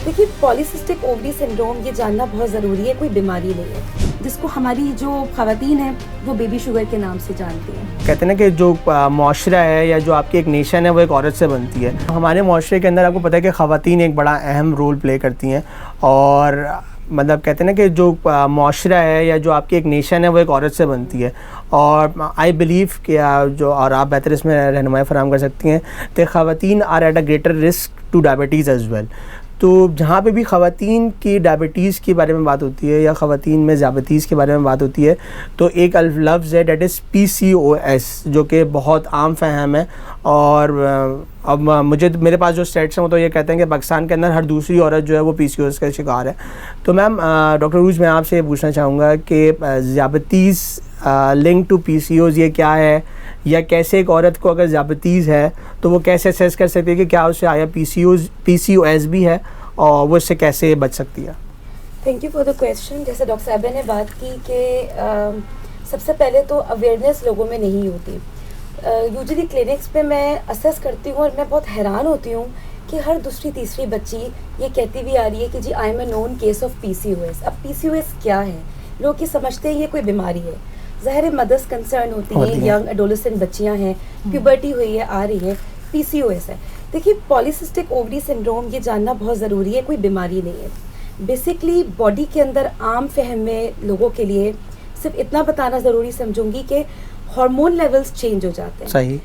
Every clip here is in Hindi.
देखिए, पॉलीसिस्टिक ओवरी सिंड्रोम ये जानना बहुत ज़रूरी है, कोई बीमारी नहीं है, जिसको हमारी जो ख़वातीन हैं वो बेबी शुगर के नाम से जानती हैं। कहते हैं ना कि जो माशरा है या जो आपकी एक नेशन है वो एक औरत से बनती है। हमारे माशरे के अंदर आपको पता है कि ख़वातीन एक बड़ा अहम रोल प्ले करती हैं और मतलब कहते हैं ना कि जो माशरा है या जो आपकी एक नेशन है वो एक औरत से बनती है। और आई बिलीव कि जो और आप बेहतर इसमें रहनुमाई फराहम कर सकती हैं कि ख़वातीन are at a greater risk to diabetes as well. तो जहाँ पे भी ख़वातीन की डायबिटीज़ के बारे में बात होती है या ख़वातीन में ज़्याबतीज़ के बारे में बात होती है तो एक लफ्ज़ है, डेट इज़ PCOS, जो कि बहुत आम फ़हम है। और अब मेरे पास जो स्टेट्स हैं वो तो ये कहते हैं कि पाकिस्तान के अंदर हर दूसरी औरत जो है वो PCOS का शिकार है। तो मैम डॉक्टर रूज, मैं आपसे ये पूछना चाहूँगा कि ज़्याबतीज़ लिंक टू PCOS ये क्या है, या कैसे एक औरत को अगर ज़्याबतीज़ है तो वो कैसे असेस कर सकती है कि क्या उससे आया PCOS भी है और वो इससे कैसे बच सकती है? Thank you for the question. जैसे डॉक्टर साहबा ने बात की कि सबसे पहले तो अवेयरनेस लोगों में नहीं होती। यूजुअली क्लिनिक्स पे मैं असेस करती हूँ और मैं बहुत हैरान होती हूँ कि हर दूसरी तीसरी बच्ची ये कहती भी आ रही है कि जी I am a known case of PCOS। अब PCOS क्या है? लोग ये समझते हैं ये कोई बीमारी है। ज़ाहिर मदर्स कंसर्न होती हैं, यंग एडोलेसेंट बच्चियां हैं, प्यूबर्टी हुई है, आ रही है, PCOS है। देखिए, पॉलीसिस्टिक ओवरी सिंड्रोम ये जानना बहुत ज़रूरी है, कोई बीमारी नहीं है। बेसिकली बॉडी के अंदर आम फहम में लोगों के लिए सिर्फ इतना बताना ज़रूरी समझूंगी कि हार्मोन लेवल्स चेंज हो जाते हैं। सही।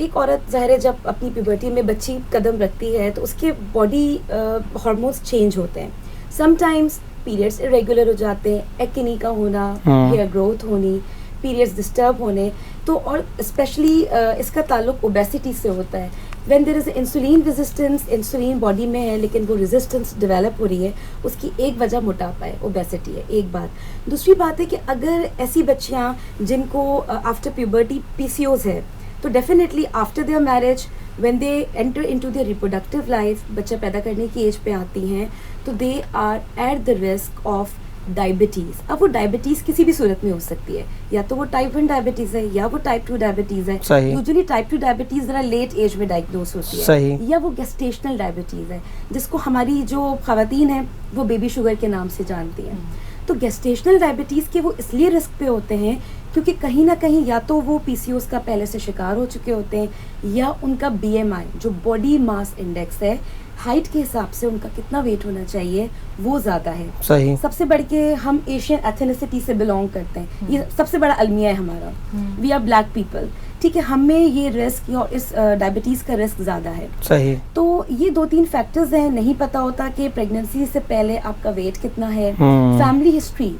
एक औरत ज़ाहिर जब अपनी प्यूबर्टी में बच्ची कदम रखती है तो उसके बॉडी हार्मोन्स चेंज होते हैं। समटाइम्स पीरियड्स इरेगुलर हो जाते हैं, एक्ने का होना, हेयर ग्रोथ होनी, पीरियड्स डिस्टर्ब होने, तो और स्पेशली इसका ताल्लुक ओबेसिटी से होता है। When there is insulin resistance, insulin body में है लेकिन वो रेजिस्टेंस डेवलप हो रही है, उसकी एक वजह मोटापा है, ओबेसिटी है, एक बात। दूसरी बात है कि अगर ऐसी बच्चियाँ जिनको आफ्टर प्यूबर्टी PCOS है तो definitely after their marriage when they enter into their reproductive life, बच्चा पैदा करने की एज पे आती हैं, तो they are at the risk of diabetes. अब वो डायबिटीज़ किसी भी सूरत में हो सकती है, या तो वो टाइप 1 डायबिटीज़ है या वो टाइप 2 डायबिटीज़ है। यूजुअली टाइप 2 डायबिटीज़ ज़रा लेट एज में डायग्नोस होती है, या वो गेस्टेशनल डायबिटीज़ है जिसको हमारी जो ख़वातीन हैं वो बेबी शुगर के नाम से जानती हैं। तो गेस्टेशनल डायबिटीज़ के वो इसलिए रिस्क पे होते हैं क्योंकि कहीं ना कहीं या तो वो PCOS का पहले से शिकार हो चुके होते हैं, या उनका BMI जो बॉडी मास इंडेक्स है, हाइट के हिसाब से उनका कितना वेट होना चाहिए वो ज़्यादा है। सही। सबसे बढ़ के हम एशियन एथनिसिटी से बिलोंग करते हैं, ये सबसे बड़ा अलमिया है हमारा। वी आर ब्लैक पीपल, ठीक है, हमें ये रिस्क और इस डायबिटीज़ का रिस्क ज़्यादा है। सही। तो ये 2-3 फैक्टर्स हैं। नहीं पता होता कि प्रेगनेंसी से पहले आपका वेट कितना है, family history,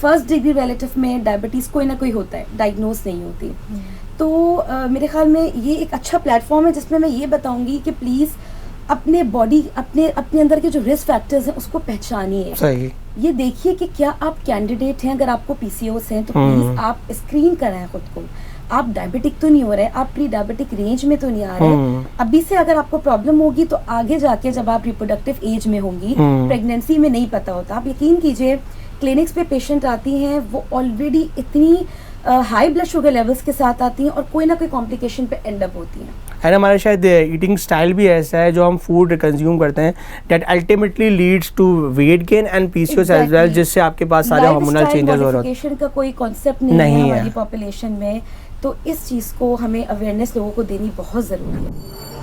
first degree relative में डायबिटीज़ कोई ना कोई होता है, डायग्नोस नहीं होती। तो मेरे ख्याल में ये एक अच्छा प्लेटफॉर्म है जिसमें मैं ये बताऊंगी कि प्लीज़ अपने बॉडी अपने अंदर के जो रिस्क फैक्टर्स हैं उसको पहचानिए। सही। ये देखिए कि क्या आप कैंडिडेट हैं। अगर आपको PCOS हैं तो प्लीज़ आप स्क्रीन कराएं खुद को। आप डायबिटिक तो नहीं हो रहे, आप प्री डायबिटिक रेंज में तो नहीं आ रहे। अभी से अगर आपको प्रॉब्लम होगी तो आगे जाके जब आप रिप्रोडक्टिव एज में होंगी, प्रेगनेंसी में नहीं पता होता। आप यकीन कीजिए, क्लिनिक्स पे पेशेंट आती हैं वो ऑलरेडी इतनी हाई ब्लड शुगर लेवल्स के साथ आती हैं और कोई ना कोई कॉम्प्लिकेशन पे एंड अप होती हैं। एंड हमारा शायद ईटिंग स्टाइल भी ऐसा है, जो हम फूड कंज्यूम करते हैं, that ultimately leads to weight gain and PCOS as well, जिससे आपके पास सारे हार्मोनल चेंजेस हो रहे हैं। का कोई कॉन्सेप्ट नहीं है हमारी पॉपुलेशन में, तो इस चीज़ को हमें अवेयरनेस लोगों को देनी बहुत ज़रूरी है।